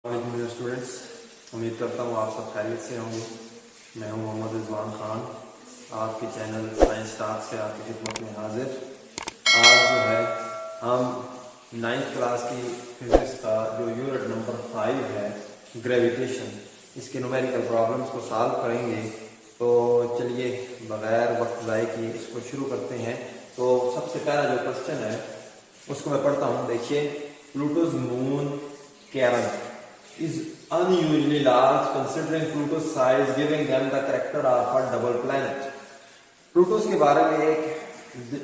मेरे स्टूडेंट्स, उम्मीद करता हूँ आप सब खैरियत से होंगे। मैं हूँ मोहम्मद रिजवान खान, आपके चैनल साइंस टॉक से आपकी खिदमत में हाजिर। आज जो है हम 9th क्लास की फिजिक्स का जो यूनिट नंबर 5 है ग्रेविटेशन, इसके न्यूमेरिकल प्रॉब्लम्स को सॉल्व करेंगे। तो चलिए बगैर वक्त ज़ाय किए इसको शुरू करते हैं। तो सबसे पहला जो क्वेश्चन है उसको मैं पढ़ता हूँ। देखिए, Pluto's moon Charon is unusually large considering Pluto's size, giving them the character of a double planet. प्लूटोस के बारे में एक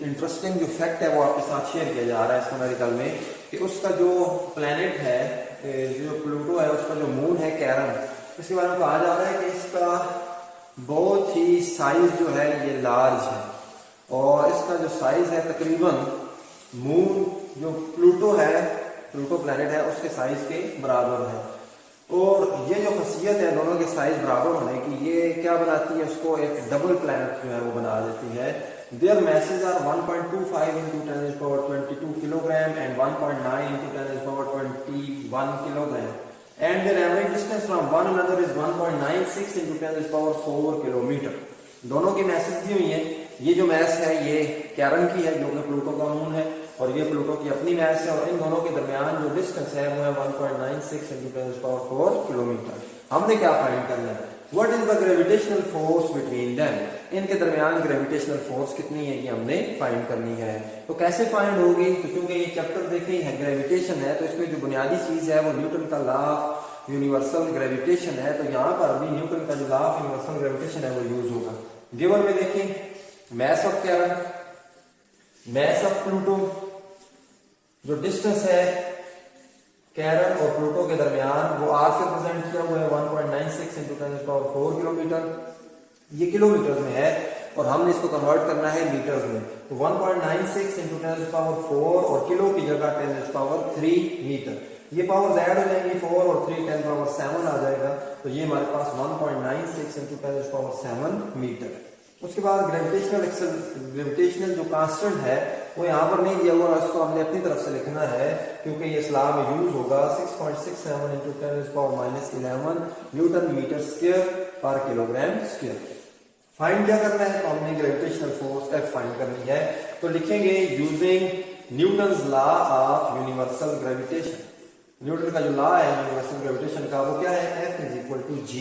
इंटरेस्टिंग जो फैक्ट है वो आपके साथ शेयर किया जा रहा है इस न्यूमेरिकल में कि उसका जो प्लैनेट है, जो प्लूटो है, उसका जो मून है कैरन, इसके बारे में कहा जा रहा है कि इसका बहुत ही साइज जो है ये लार्ज है और इसका जो साइज है तकरीबन मून जो प्लूटो है, प्लूटो प्लैनेट है, उसके साइज के बराबर है। और ये जो खासियत है दोनों के साइज बराबर होने की, ये क्या बनाती है, उसको एक डबल प्लैनेट जो है वो बना देती है। Their masses are 1.25 into 10⁻22 kilogram and 1.9 into 10⁻21 kilogram and their average distance from one another is 1.96 into 10⁻4 kilometre. दोनों की मैसेज दी हुई है। ये जो मैस है ये कैरन की है जो कि प्लूटो का मून है, और ये प्लूटो की अपनी मैस है, और इन दोनों के दरमियान जो डिस्टेंस है वो है 1.96 into 10⁻4 किलोमीटर। हमने क्या फाइंड करना है, what is the gravitational force between them, इनके दरमियान ग्रेविटेशनल फोर्स कितनी है ये हमने फाइंड करनी है। तो कैसे फाइंड होगी, तो क्योंकि ये चैप्टर देखें है ग्रेविटेशन है, तो इसमें जो बुनियादी चीज है वो न्यूटन का लॉ ऑफ यूनिवर्सल ग्रेविटेशन है। तो यहाँ पर भी न्यूटन का जो लॉ ऑफ यूनिवर्सल ग्रेविटेशन है वो यूज होगा। गिवन में देखें mass of Charon, mass of Pluto, जो डिस्टेंस है कैरन और प्लूटो के दरमियान वो आर से प्रेजेंट किया हुआ है 1.96 into 10⁻4 किलोमीटर, ये किलोमीटर में है और हमने इसको कन्वर्ट करना है मीटर्स में। तो 1.96 into 10⁻4 और किलो की जगह 10⁻3 मीटर, ये पावर ऐड हो जाएंगी 4 और 3 10⁻7 आ जाएगा। तो ये हमारे पास 1.96 into 10⁻7 मीटर। उसके बाद ग्रेविटेशनल जो कांस्टेंट है वो यहाँ पर नहीं दिया हुआ, उसको हमने अपनी तरफ से लिखना है क्योंकि ये इस्लाम में यूज होगा 6.67 into 10⁻11 न्यूटन मीटर स्क्वायर पर किलोग्राम स्क्वायर। फाइंड क्या करना है, तो हमने ग्रेविटेशनल फोर्स F फाइंड करनी है। तो लिखेंगे using Newton's law of universal gravitation. Newton का जो लॉ है यूनिवर्सल ग्रेविटेशन का वो क्या है, F is equal to G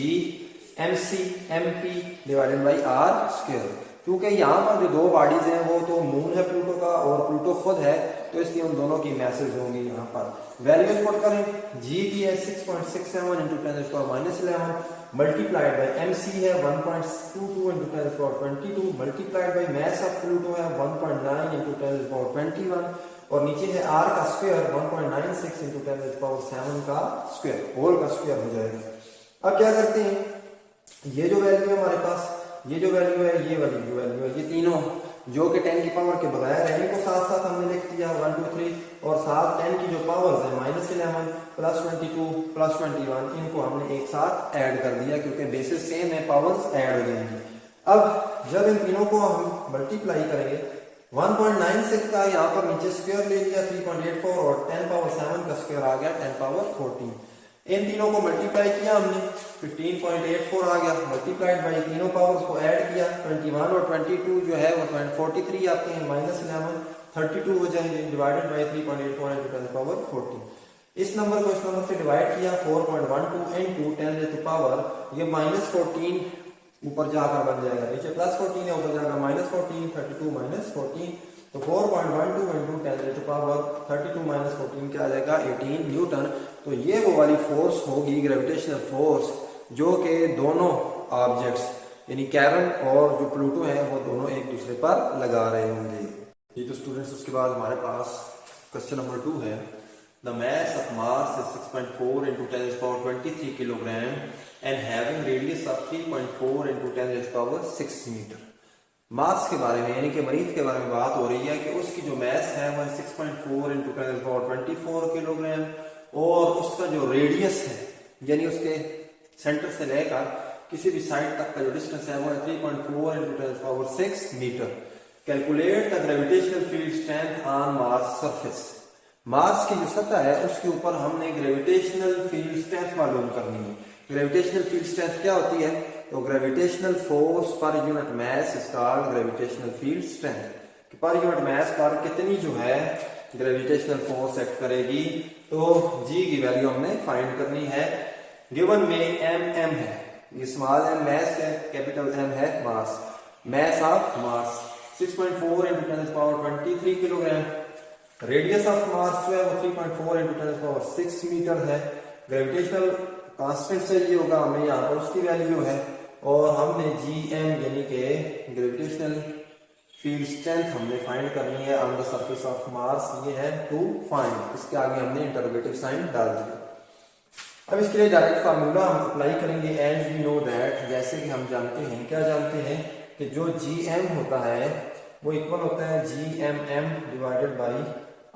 mc mp divided by r square. क्योंकि यहाँ पर जो दो बॉडीज हैं वो तो मून है प्लूटो का और प्लूटो खुद है, तो इसलिए उन दोनों की मैसेज होंगी। यहाँ पर वैल्यूज पुट करें, g की है 6.67 into 10⁻11 मल्टीप्लाइड बाई mc है 1.22 into 10⁻22 multiplied by mess of Pluto है 1.9 into 10⁻21 और नीचे है r का स्क्वायर 1.96 into 10⁻7 का स्क्वायर, होल का स्क्वायर हो जाएगा। अब क्या करते हैं, ये जो वैल्यू है हमारे पास, ये जो वैल्यू है, ये वाली जो वैल्यू है, ये तीनों जो कि 10 की पावर के बगैर है, इनको साथ साथ हमने लिख दिया 1 2 3 और साथ 10 की जो पावर्स है -11 +22 +21 इनको हमने एक साथ ऐड कर दिया क्योंकि बेसिस सेम है, पावर्स ऐड हो जाएंगी। अब जब इन तीनों को हम मल्टीप्लाई करेंगे 1.96 का यहाँ पर नीचे स्क्वायर ले लिया 3.84 और 10⁻7 का स्क्वायर आ गया 10⁻14। इन तीनों को मल्टीप्लाई किया हमने 15.84 आ गया, मल्टीप्लाइड बाई तीनों पावर्स को ऐड किया 21 और 22 जो है वो 43 आते हैं, -11 32 हो जाएंगे, डिवाइडेड बाई 3.84 into 10⁻14। इस नंबर को इस नंबर से डिवाइड किया 4.12 into 10 raised to power, ये -14 ऊपर जाकर बन जाएगा, नीचे +14 है ऊपर जाकर -14 32 -14, तो 4.12 into 10 raised to power 32 -14 क्या आ जाएगा 18 न्यूटन। तो ये वो वाली फोर्स होगी ग्रेविटेशनल फोर्स जो कि दोनों ऑब्जेक्ट्स यानी कैरन और जो प्लूटो है वो दोनों एक दूसरे पर लगा रहे होंगे। ये तो स्टूडेंट्स, उसके बाद हमारे पास क्वेश्चन नंबर 2 है, the mass of Mars is 6.4 into 10⁻23 kilogram and having radius of 3.4 into 10⁻6 metre. Mass के बारे में यानी कि मरीज के बारे में बात हो रही है कि उसकी जो मास है वह 6.4 into 10⁻24 किलोग्राम और उसका जो रेडियस है यानी उसके सेंटर से लेकर किसी भी साइड तक का जो डिस्टेंस है वो 3.4 into 10⁻6 मीटर। Calculate the gravitational field strength on Mars surface. Mars की जो सतह है उसके ऊपर हमने ग्रेविटेशनल फील्ड स्ट्रेंथ मालूम करनी है। ग्रेविटेशनल फील्ड स्ट्रेंथ क्या होती है? तो gravitational force per unit mass is called gravitational field strength. Per unit mass पर कितनी जो है ग्रेविटेशनल फोर्स एक्ट करेगी, तो जी की वैल्यू हमने फाइंड करनी है। गिवन में एम है, ये स्मॉल एम मास है, कैपिटल एम है mass. Mass of Mars 6.4 × 10⁻23 kilogram. Radius of Mars जो है वो 3.4 × 10⁻6 मीटर है। ग्रेविटेशनल कांस्टेंट चाहिए होगा हमें, यहाँ पर उसकी वैल्यू है। और हमने जी एम यानी कि ग्रेविटेशनल फील्ड स्ट्रेंथ हमने फाइंड करनी है on the surface of Mars, ये है टू फाइंड। इसके आगे हमने इंटरोगेटिव साइन डाल दिया। अब इसके लिए डायरेक्ट फार्मूला हम अप्लाई करेंगे। एज वी नो दैट, जैसे कि हम जानते हैं, क्या जानते हैं कि जो जी एम होता है वो इक्वल होता है G M M divided by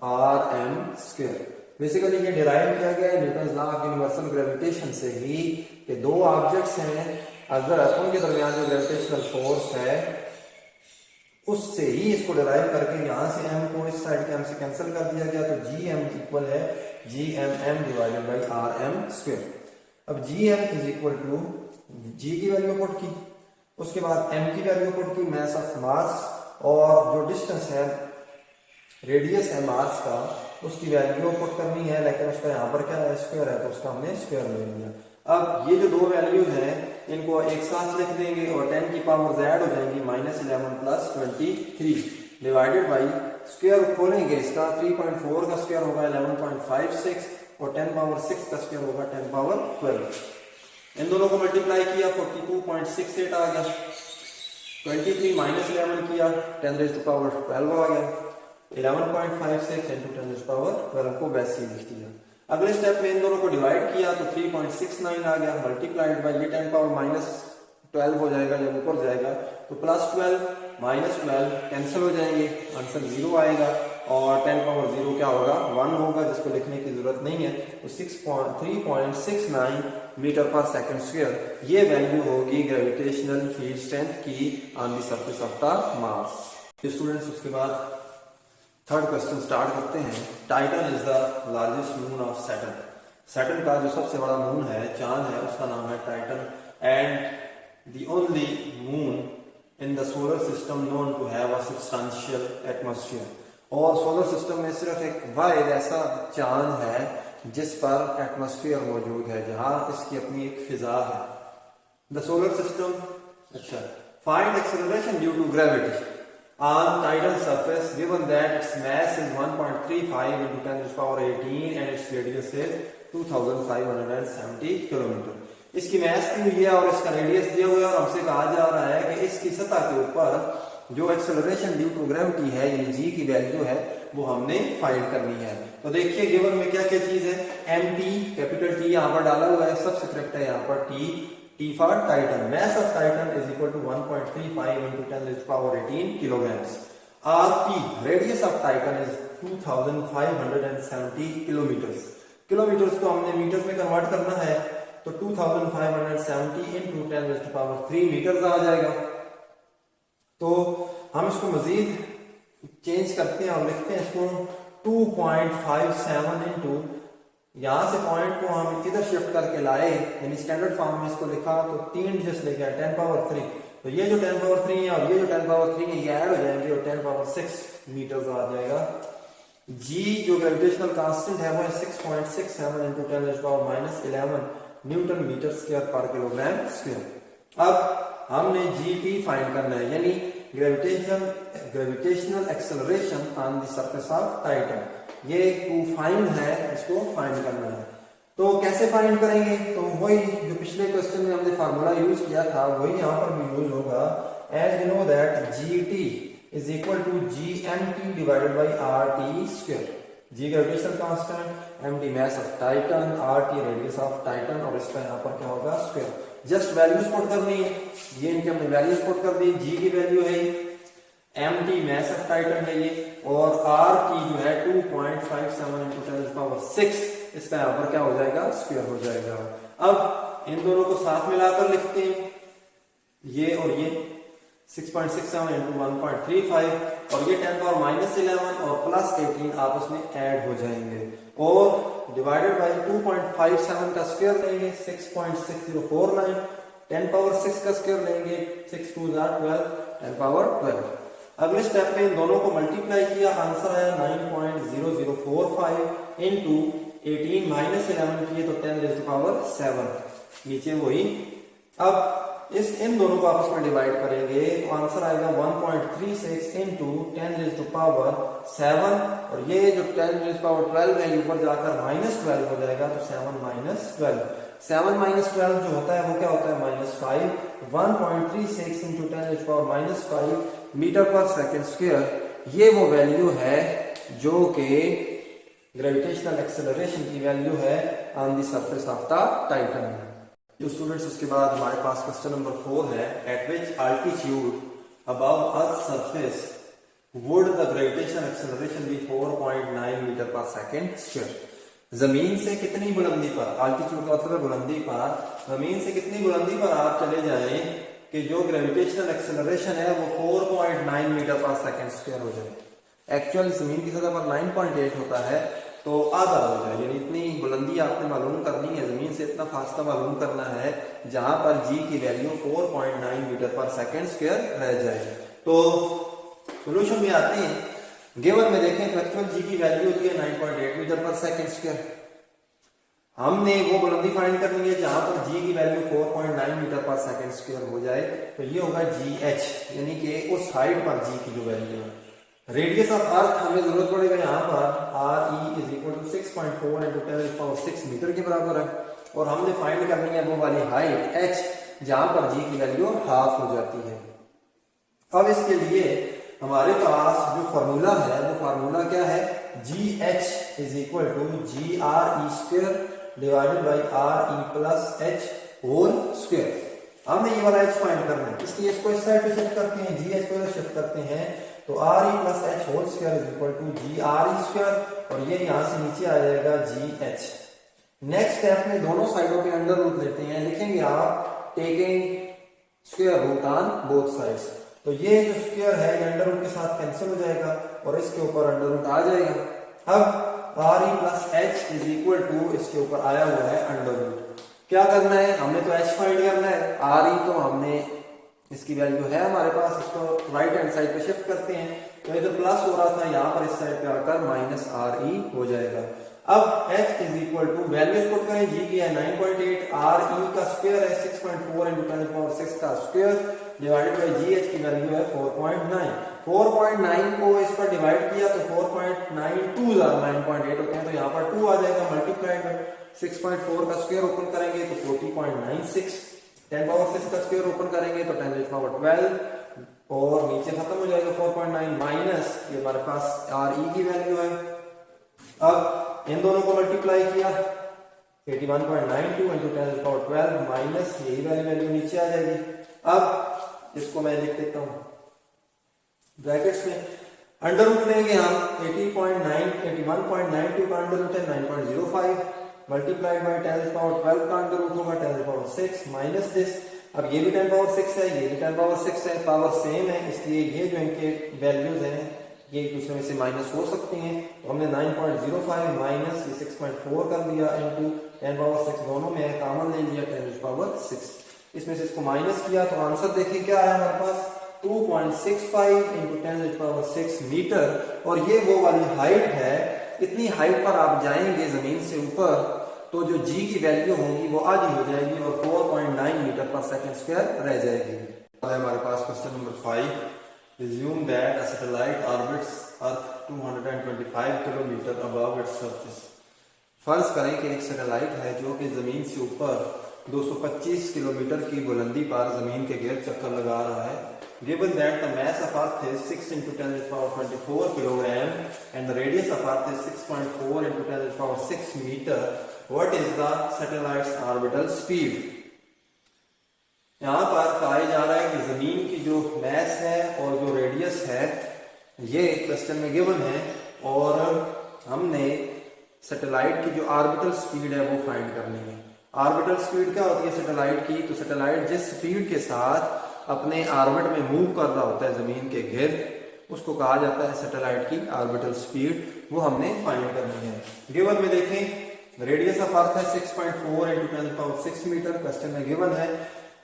R M square. Basically ये डिराइव किया गया है Newton law of universal gravitation से ही, कि दो ऑब्जेक्ट्स हैं, अगर उनके दरमियान जो ग्रेविटेशनल फोर्स है उससे ही इसको डिराइव करके यहाँ से m को इस साइड के m से कैंसिल कर दिया गया, तो जी एम इक्वल है G M M divided by R M square. अब G M is equal to G की वैल्यू पुट की, उसके बाद m की वैल्यू पुट की, मास ऑफ मार्स, और जो डिस्टेंस है रेडियस है मार्स का उसकी वैल्यू पुट करनी है, लेकिन उसका यहाँ पर क्या है स्क्वायर है, तो उसका हमने स्क्वायर ले लिया। अब ये जो दो वैल्यूज हैं इनको एक साथ लिख देंगे और 10 की पावर z हो जाएंगी -11 + 23 डिवाइडेड बाई स्क्वायर खोलेंगे इसका, 3.4 का स्क्वायर होगा 11.56 और 10⁻6 का स्क्वायर होगा 10⁻12। इन दोनों को मल्टीप्लाई किया 42.68 आ गया। 23 - 11 किया 10⁻12 आ गया। 11.56 × 10⁻12 को वैसे ही लिख दिया। अगले स्टेप में इन दोनों को डिवाइड किया तो 3.69 आ गया, मल्टीप्लाइड बाई ये 10⁻12 हो जाएगा जब ऊपर जाएगा, तो +12 -12 कैंसिल हो जाएंगे, आंसर 0 आएगा। और 10⁻0 क्या होगा 1 होगा, जिसको लिखने की जरूरत नहीं है। तो 3.69 मीटर पर सेकंड स्क्वायर ये वैल्यू होगी ग्रेविटेशनल फील्ड स्ट्रेंथ की on the surface of the Mars. Students, उसके बाद थर्ड क्वेश्चन स्टार्ट करते हैं। Titan is the largest moon of Saturn. Saturn का जो सबसे बड़ा मून है, चांद है, उसका नाम है Titan, and the only moon in the solar system known to have a substantial atmosphere. और सोलर सिस्टम में सिर्फ एक वाहिद ऐसा चांद है जिस पर एटमॉस्फेयर मौजूद है, जहां इसकी अपनी एक फिजा है। द सोलर सिस्टम, अच्छा, find acceleration due to gravity on tidal surface given that its mass is 1.35 × 10⁻18 and its radius is 2570 kilometre. इसकी मास दी हुई है और इसका रेडियस दिया हुआ है, और हमसे कहा जा रहा है कि इसकी सतह के ऊपर जो एक्सेलरेशन ड्यू टू ग्रेविटी है यानी जी की वैल्यू है वो हमने फाइंड करनी है। तो देखिए गिवन में क्या क्या चीज है, एम टी, कैपिटल टी यहाँ पर डाला हुआ है, सबसे करेक्ट है यहाँ पर T for Titan. Mass of Titan is equal to 1.35 × 10⁻18 kilograms. RT, radius of Titan is 2570 kilometers. Kilometres को हमने मीटर्स में कन्वर्ट करना है, तो 2570 × 10⁻3 मीटर्स आ जाएगा। तो हम इसको मजीद चेंज करते हैं और लिखते हैं इसको 2.57 इंटू, यहां से पॉइंट को हम इधर शिफ्ट करके लाए, यानी स्टैंडर्ड फॉर्म में इसको लिखा तो 3 डिजिट्स लेके 10⁻3, तो ये जो 10⁻3 है और ये जो 10⁻3 है ये ऐड हो जाएंगे और 10⁻6 मीटर्स आ जाएगा। जी जो ग्रेविटेशनल कांस्टेंट है वो है 6.67 × 10⁻11 न्यूटन मीटर स्क्वायर पर किलोग्राम स्क्वायर। अब हमने जीटी फाइंड करना है, यानी gravitational acceleration on the surface of Titan. ये टू फाइंड है, इसको फाइंड करना है। तो कैसे फाइंड करेंगे, तो वही जो पिछले क्वेश्चन में हमने फार्मूला यूज किया था वही यहाँ पर भी यूज होगा। As you know that G T is equal to G M T divided by R T square. G gravitational constant, M T mass of Titan, R T radius of Titan, और इसका यहाँ पर क्या होगा square. Just values put करनी है, ये इनके हमने वैल्यूज पुट कर दी। जी की वैल्यू है M T mass of Titan है ये, और आर की जो है 2.57 × 10⁻6, इसका यहाँ पर क्या हो जाएगा स्क्वायर हो जाएगा। अब इन दोनों को साथ मिलाकर लिखते हैं, ये और ये, 6.67 इंटू 1.35 और ये 10 पावर -11 और प्लस 18 आपस में ऐड हो जाएंगे और डिवाइडेड बाई 2.57 का स्क्वायर लेंगे 6.6049, 10 पावर 6 का स्क्वायर लेंगे 6 2 12, 10 पावर 12। अगले स्टेप में इन दोनों को मल्टीप्लाई किया, आंसर आया 9.0045 इंटू 18 -11 किए तो 10 रेज़ टू पावर 7 नीचे वही। अब इन दोनों को आपस में डिवाइड करेंगे तो आंसर आएगा 1.36 इंटू 10 रेज़ टू पावर 7 और ये जो 10 रेज़ टू पावर 12 है ऊपर जाकर -12 हो जाएगा तो 7 -12 जो होता है वो क्या होता है -5। 1.36 into 10 raise to power -5 metre per second square ये वो वैल्यू है जो कि ग्रेविटेशनल एक्सेलरेशन की वैल्यू है on the surface of the Titan. तो स्टूडेंट्स उसके बाद हमारे पास क्वेश्चन नंबर 4 है, at which altitude above earth surface would the gravitational acceleration be 4.9 metre per second square. जमीन से कितनी बुलंदी पर, अल्टीट्यूड का मतलब बुलंदी पर, जमीन से कितनी बुलंदी पर आप चले जाएं कि जो ग्रेविटेशनल एक्सेलरेशन है वो 4.9 मीटर पर सेकेंड स्क्वायर हो जाए। एक्चुअल जमीन की सतह पर 9.8 होता है तो आधा हो जाए, यानी इतनी बुलंदी आपने मालूम करनी है, जमीन से इतना फासला मालूम करना है जहां पर जी की value 4.9 metre per second square रह जाए। तो सोल्यूशन में आते हैं, गिवन में देखें तो एक्चुअल जी की वैल्यू होती है 9.8 मीटर पर सेकेंड स्क्वायर। हमने वो बुलंदी फाइंड करनी है जहां पर जी की value 4.9 metre per second square हो जाए, तो ये होगा जी एच, यानी कि उस हाइट पर जी की जो वैल्यू है। रेडियस ऑफ अर्थ हमें जरूरत पड़ेगा यहाँ पर R E is equal to 6.4 into 10⁻⁶ metre के बराबर है और हमने फाइंड करनी है वो वाली हाइट एच जहां पर जी की वैल्यू हाफ हो जाती है। अब इसके लिए हमारे पास जो फार्मूला है वो फार्मूला क्या है, G H is equal to G R E square divided by R E plus H whole square. हमने ये वाला एच फाइंड करना है, इसलिए इसको इस साइड पे शिफ्ट करते हैं, जी एच को शिफ्ट करते हैं तो R E plus H whole square is equal to G R E square और ये यहां से नीचे आ जाएगा जी एच। नेक्स्ट स्टेप में दोनों साइडों पे अंडर रूट लेते हैं, लिखेंगे आप taking square root on both sides, तो ये जो स्क्वायर है ये अंडर रूट के साथ कैंसिल हो जाएगा और इसके ऊपर अंडर रूट आ जाएगा। अब R E plus H is equal to इसके ऊपर आया हुआ है अंडर रूट। क्या करना है, हमने तो एच फाइंड करना है, आर ई तो हमने इसकी वैल्यू है हमारे पास, इसको राइट हैंड साइड पे शिफ्ट करते हैं तो इधर प्लस हो रहा था, यहाँ पर इस साइड पे आकर माइनस आर ई हो जाएगा। अब h is equal to values put करें, जी की है 9.8, आर ई का स्क्वायर है 6.4 इंटू 10⁻⁶ का square divided by ji H की वैल्यू है 4.9। 4.9 को इस पर डिवाइड किया तो 4.9 2 9.8 होते हैं तो यहाँ पर 2 आ जाएगा, मल्टीप्लाइड बाई 6.4 का स्क्वायर ओपन करेंगे तो 40.96, 10⁻⁶ का स्क्वायर ओपन करेंगे तो 10⁻12 और नीचे खत्म हो जाएगा 4.9 माइनस ये हमारे पास आर ई की वैल्यू है। अब इन दोनों को मल्टीप्लाई किया 81.92 इंटू 10⁻12 माइनस यही वैल्यू नीचे आ जाएगी। अब इसको मैं लिख देता हूं ब्रैकेट्स में, अंडर रूट लेंगे हम 81.92 का अंडर रूट है 9.05 मल्टीप्लाइड बाई 10⁻12 का अंडर रूट होगा 10⁻6 माइनस दिस। अब ये भी 10⁻6 है, ये भी 10⁻6 है, पावर सेम है, इसलिए ये जो इनके वैल्यूज हैं ये एक दूसरे में से माइनस हो सकती हैं। तो हमने 9.05 माइनस ये 6.4 कर दिया इंटू 10⁻6 दोनों में है, कॉमन ले लिया 10⁻6, इसमें से इसको माइनस किया तो आंसर देखिए क्या आया हमारे पास 2.65 इंटू 10⁻6 मीटर। और ये वो वाली हाइट है, इतनी हाइट पर आप जाएंगे जमीन से ऊपर तो जो जी की वैल्यू होगी वो आधी हो जाएगी और 4.9 मीटर पर सेकंड स्क्वायर रह जाएगी। हमारे पास question number 5, assume that a satellite orbits Earth 225 kilometre above its surface। फर्ज करें कि एक सैटेलाइट है जो कि जमीन से ऊपर 225 किलोमीटर की बुलंदी पर जमीन के गिर्द चक्कर लगा रहा है। Given that the mass of Earth is 6 into 10⁻24 kilogram and the radius of Earth is 6.4 into 10⁻6 meter, what is the satellite's orbital speed? यहाँ पर कहा जा रहा है कि जमीन की जो मैस है और जो रेडियस है ये क्वेश्चन में गिवन है और हमने सैटेलाइट की जो ऑर्बिटल स्पीड है वो फाइंड करनी है। ऑर्बिटल स्पीड क्या होती है सैटेलाइट की, तो सैटेलाइट जिस स्पीड के साथ अपने ऑर्बिट में मूव कर रहा होता है ज़मीन के गिर्द, उसको कहा जाता है सैटेलाइट की ऑर्बिटल स्पीड, वो हमने फाइंड करनी है। गिवन में देखें रेडियस ऑफ अर्थ है 6.4 × 10⁶ मीटर, क्वेश्चन में गिवन है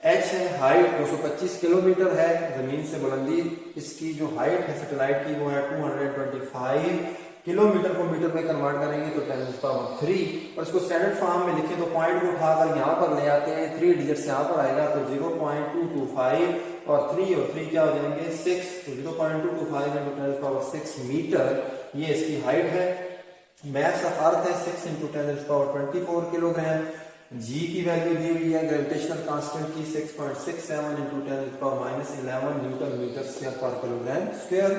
एच है, हाइट 225 किलोमीटर है, जमीन से बुलंदी इसकी जो हाइट है सैटेलाइट की वो है 225 किलोमीटर को मीटर में कन्वर्ट करेंगे तो 10⁻³ और इसको स्टैंडर्ड फॉर्म में लिखे तो पॉइंट को उठाकर यहाँ पर ले आते हैं, 3 डिजिट्स यहाँ पर आएगा तो 0.225 और 3 क्या हो जाएंगे 6, तो 0.225 × 10⁶ मीटर ये इसकी हाइट है। मास ऑफ अर्थ है 6 × 10⁻24 किलोग्राम। जी की वैल्यू दी हुई है ग्रेविटेशनल कांस्टेंट की 6.67 × 10⁻11 न्यूटन मीटर स्क्वायर पर किलोग्राम स्क्वायर।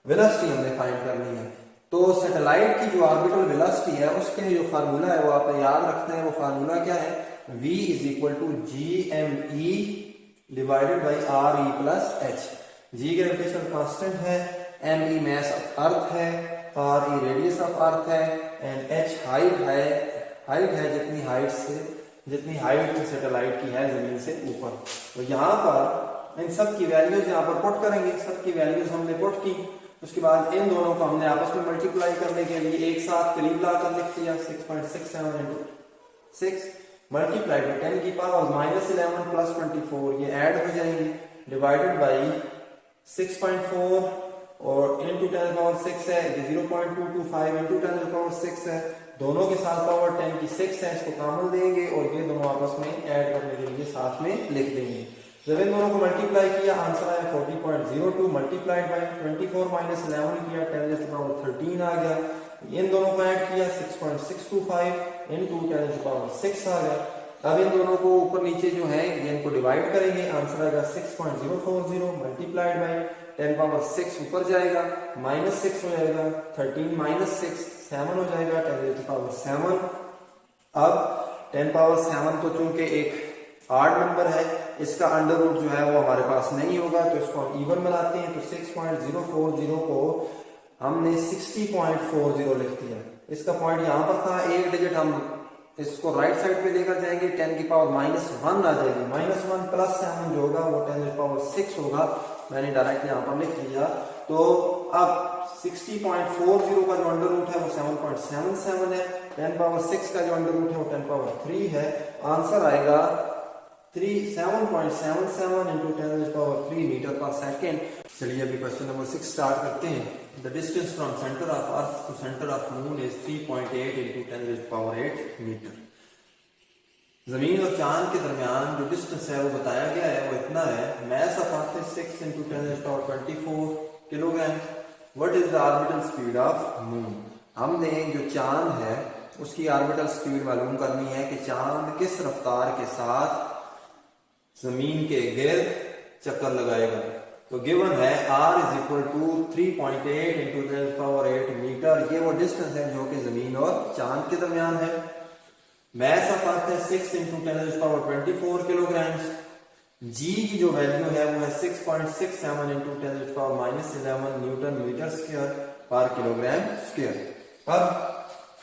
वेलोसिटी हमने फाइंड करनी है, तो सैटेलाइट की जो ऑर्बिटल वेलोसिटी है उसके जो फार्मूला है वो आप याद रखते हैं। वो फार्मूला क्या है, v = gme / re + h। g gravitational constant है, me मास ऑफ अर्थ है, re रेडियस ऑफ अर्थ है एंड h हाइट है जितनी हाइट सैटेलाइट की है जमीन से ऊपर। तो यहाँ पर इन सब की वैल्यूज यहाँ पर पुट करेंगे, सब की वैल्यूज हमने पुट की। उसके बाद इन दोनों को हमने आपस में मल्टीप्लाई करने के लिए एक साथ करीब लाकर लिख दिया 6.67 × 6 मल्टीप्लाई बाय 10⁻11 + 24 ये ऐड हो जाएंगे डिवाइडेड बाई 6.4 और × 10⁻6 है, 0.225 × 10⁻6 है, दोनों के साथ पावर 10⁶ है, इसको कॉमन देंगे और ये दोनों आपस में ऐड करने के लिए साथ में लिख देंगे। जब इन दोनों को मल्टीप्लाई किया आंसर आया 40.02 मल्टीप्लाइड बाय 24 - 11 किया 10⁻13 आ गया। इन दोनों को ऐड किया 6.625 × 10⁻6 आ गया। अब इन दोनों को ऊपर नीचे जो है ये इनको डिवाइड करेंगे, आंसर आएगा 6.040 मल्टीप्लाइड बाय 10⁻6 ऊपर जाएगा -6 हो जाएगा, 13 - 6 7 हो जाएगा 10⁻7। अब 10⁻7 तो चूंकि एक आड नंबर है, इसका अंडर रूट जो है वो हमारे पास नहीं होगा तो इसको हम इवन बनाते हैं। तो 6.040 को हमने 60.40 लिख दिया। इसका पॉइंट यहाँ पर था, एक डिजिट हम इसको राइट साइड पे लेकर जाएंगे, 10⁻−1 आ जाएगी, -1 + 7 जो होगा वो 10⁻6 होगा। मैंने डायरेक्ट यहाँ पर लिख लिया। तो अब 60.40 का जो अंडर रूट है वो 7.77 है, 10⁻6 का जो अंडर रूट है वो 10⁻3 है। आंसर आएगा 7.77 × 10⁻3 मीटर पर सेकेंड। चलिए अभी क्वेश्चन नंबर 6 स्टार्ट करते हैं। The distance from centre of earth to centre of moon is 3.8 × 10⁸ metre. जमीन और चांद के दरमियान जो डिस्टेंस है वो बताया गया है, वो इतना है। मास of earth is 6 × 10⁻24 kilogram. What is the orbital speed of moon. हमने जो चांद है उसकी ऑर्बिटल स्पीड मालूम करनी है कि चांद किस रफ्तार के साथ जमीन के गिर्द चक्कर लगाएगा। तो गिवन है r = 3.8 × 10⁸ मीटर। ये वो डिस्टेंस है जो कि जमीन और चांद के दरमियान है। मास ऑफ अर्थ है 6 × 10⁻24 किलोग्राम। जी की जो वैल्यू है वो है 6.67 × 10⁻11 न्यूटन मीटर स्क्वायर पर किलोग्राम स्क्वायर। अब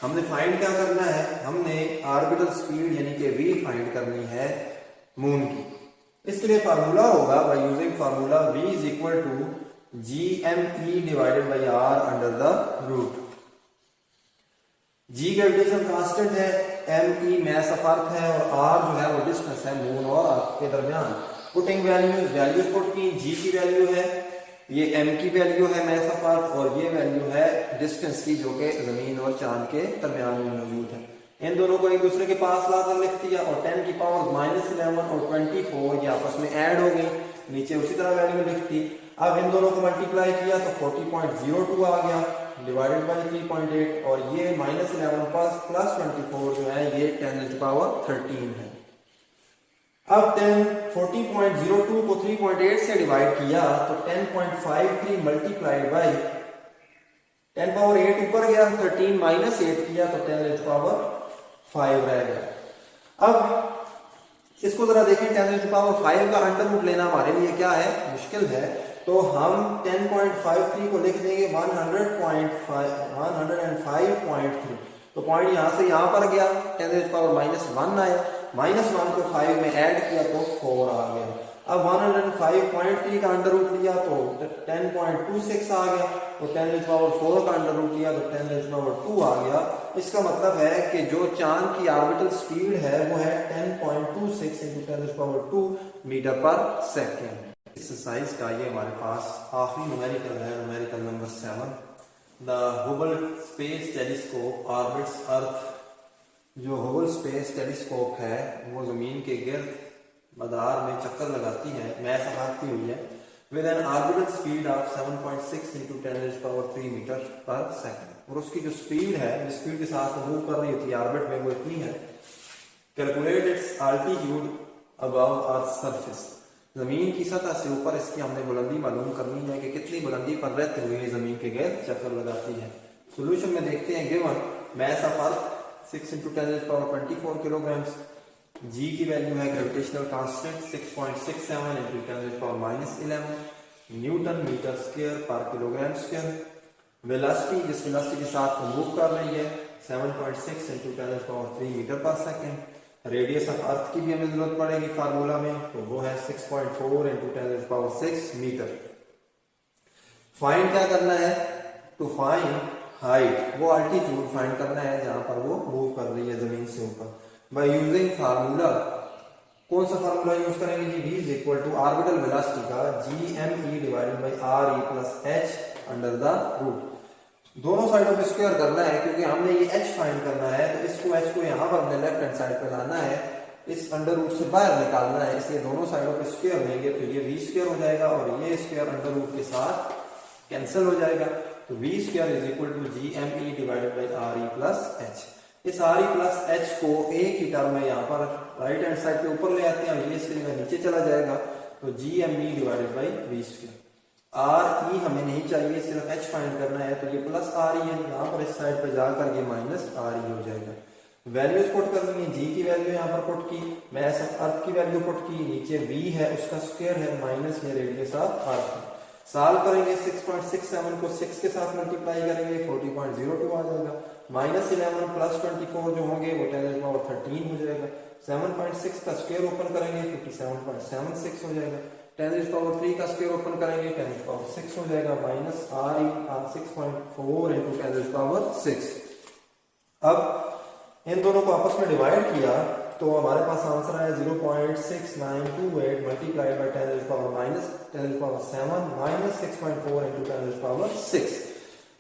हमने फाइंड क्या करना है, हमने ऑर्बिटल स्पीड यानी कि v फाइंड करनी है मून की। इसके लिए फार्मूला होगा by using formula v = gme / r under the root. g gravitation constant है, me मास ऑफ अर्थ है और r जो है वो डिस्टेंस है मून और अर्थ के दरमियान। पुटिंग वैल्यूज पुट की, g की वैल्यू है, ये m की वैल्यू है मास ऑफ अर्थ और ये वैल्यू है डिस्टेंस की जो कि जमीन और चांद के दरमियान में मौजूद है। इन दोनों को एक दूसरे के पास लाकर लिख दिया और 10⁻−11 और 24 ये आपस में ऐड हो गई, नीचे उसी तरह वैल्यू लिख दी। अब इन दोनों को मल्टीप्लाई किया तो 40.02 आ गया डिवाइडेड बाय 3.8 और ये -11 + 24 जो है ये 10⁻13 है। अब 40.02 को 3.8 से डिवाइड किया तो 10.53 मल्टीप्लाइड बाय 10⁻8 ऊपर गया, 13 - 8 किया तो 10⁻5 रह गया। अब इसको जरा देखें, 10⁻5 का अंडर रूट लेना हमारे लिए क्या है, मुश्किल है। तो हम 10.53 को लिख देंगे 105.3। तो पॉइंट यहां से यहां पर गया, 10⁻−1 आया, -1 को 5 में ऐड किया तो 4 आ गया। अब 105.3 का अंडर रूट लिया तो 10.26 आ गया, तो 10⁴ का अंडर रूट लिया तो 10⁴ आ गया। इसका मतलब है कि जो चांद की ऑर्बिटल स्पीड है वो है 10.26 × 10⁴ मीटर पर सेकेंड। एक्सरसाइज का ये हमारे पास आखिरी न्यूमेरिकल है, numerical number 7। The Hubble space telescope orbits Earth. जो हुबल स्पेस टेलीस्कोप है वो जमीन के गिर्द मदार में चक्कर लगाती है, मैस लगाती हुई है, with an orbital speed of 7.6 × 10⁻³ metre per second. और उसकी जो स्पीड है, जिस स्पीड के साथ मूव कर रही होती है ऑर्बिट में, वो इतनी है। Calculate its altitude above earth surface. जमीन की सतह से ऊपर इसकी हमने बुलंदी मालूम करनी है कि कितनी बुलंदी पर रहते हुए जमीन के गिर्द चक्कर लगाती है। सोल्यूशन में देखते हैं। Given mass of Earth 6 × 10⁻24 kilograms. G की वैल्यू है gravitational constant 6.67 × 10⁻11 newton metre square पर किलोग्राम स्क्वायर। वेलोसिटी, जिस वेलोसिटी के साथ वो मूव कर रही है, 7.6 × 10⁻³ metre per second. Radius of earth की भी हमें जरूरत पड़ेगी फार्मूला में, तो वो है 6.4 × 10⁻6 मीटर। फाइंड क्या करना है? टू फाइंड हाइट, वो अल्टीट्यूड फाइंड करना है जहां पर वो मूव कर रही है जमीन से ऊपर। बाय यूजिंग फार्मूला, कौन सा फार्मूला यूज करेंगे जी? v is equal to orbital velocity का gme divided by re plus h under the root. दोनों साइडों पे स्क्वायर करना है, क्योंकि हमने ये h फाइंड करना है, तो इसको h को यहाँ पर अपने लेफ्ट हैंड साइड पे लाना है, इस अंडर रूट से बाहर निकालना है, इसलिए दोनों साइडों पे स्क्वायर लेंगे तो ये v² हो जाएगा और ये स्क्वायर अंडर रूट के साथ कैंसिल हो जाएगा। तो v² is equal to gme divided by re plus h। इस re प्लस h को एक ही टर्म में यहाँ पर राइट हैंड साइड पे ऊपर ले आते हैं और ये इसके जगह नीचे चला जाएगा, तो gme divided bye v²। re हमें नहीं चाहिए, सिर्फ h फाइंड करना है, तो ये प्लस re है, यहाँ पर इस साइड पे जाकर ये माइनस re हो जाएगा। वैल्यूज पुट करनी है। g की वैल्यू यहाँ पर पुट की, मैस ऑफ अर्थ की वैल्यू पुट की, नीचे v है उसका स्क्वायर है, माइनस में रेडियस ऑफ अर्थ। सॉल्व करेंगे, 6.67 को 6 के साथ मल्टीप्लाई करेंगे, 40.02 आ जाएगा। -11 प्लस 24 जो होंगे वो 10⁻13 हो जाएगा। 7.6 का स्क्वायर ओपन करेंगे, 57.76 हो जाएगा। 10⁻3 का स्क्वायर ओपन करेंगे, 10⁻6 हो जाएगा, माइनस re 6.4 × 10⁻6। अब इन दोनों को आपस में डिवाइड किया तो हमारे पास आंसर आया 0.6928 मल्टीप्लाइड बाय 10⁻7 माइनस 6.4 × 10⁻6।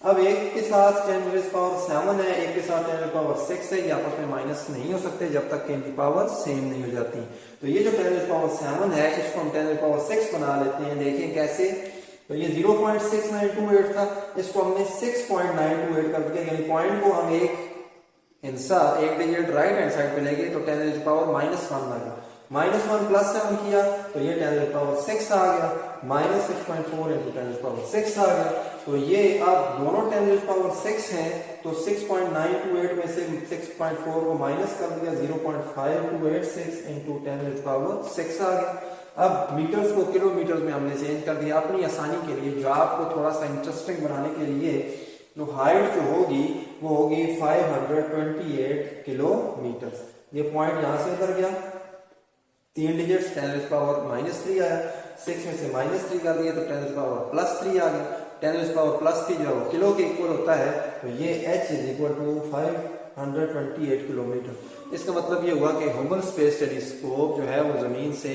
अब एक के साथ 10⁻7 है, एक के साथ 10⁻6 है, ये आपस में माइनस नहीं हो सकते जब तक कि इनकी पावर सेम नहीं हो जाती। तो ये जो 10⁻7 है इसको हम 10⁻6 बना लेते हैं। देखें कैसे, तो ये 0.6928 था, इसको हमने 6.928 कर दिया, यानी पॉइंट को हम एक डिजिट राइट हैंड साइड पे लेंगे तो 10⁻−1 आ गया। -1 प्लस 7 किया तो ये 10⁻6 आ गया, माइनस 6.4 × 10⁻6 आ गया। तो ये अब दोनों 10⁻6 हैं, तो 6.928 में से 6.4 को माइनस कर दिया, 0.5286 × 10⁻6 आ गया। अब मीटर्स को किलोमीटर में हमने चेंज कर दिया अपनी आसानी के लिए, जो आपको थोड़ा सा इंटरेस्टिंग बनाने के लिए। तो हाइट जो होगी वो होगी 528 किलोमीटर। ये पॉइंट यहां से उतर गया, 3 डिजिट 10⁻−3 आया, 6 में से -3 कर दिया तो 10⁻+3 आ गया। 10⁻+3 जो है किलो के इक्वल होता है, तो ये h is equal to 528 kilometre. इसका मतलब ये हुआ कि हुबल स्पेस टेलीस्कोप जो है वो जमीन से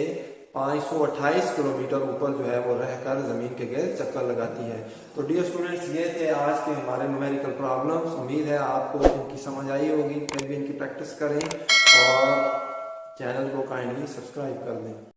528 किलोमीटर ऊपर जो है वो रहकर जमीन के गिर्द चक्कर लगाती है। तो डियर स्टूडेंट्स, ये थे आज के हमारे न्यूमेरिकल प्रॉब्लम्स। उम्मीद है आपको इनकी समझ आई होगी, फिर भी इनकी प्रैक्टिस करें और चैनल को काइंडली सब्सक्राइब कर दें।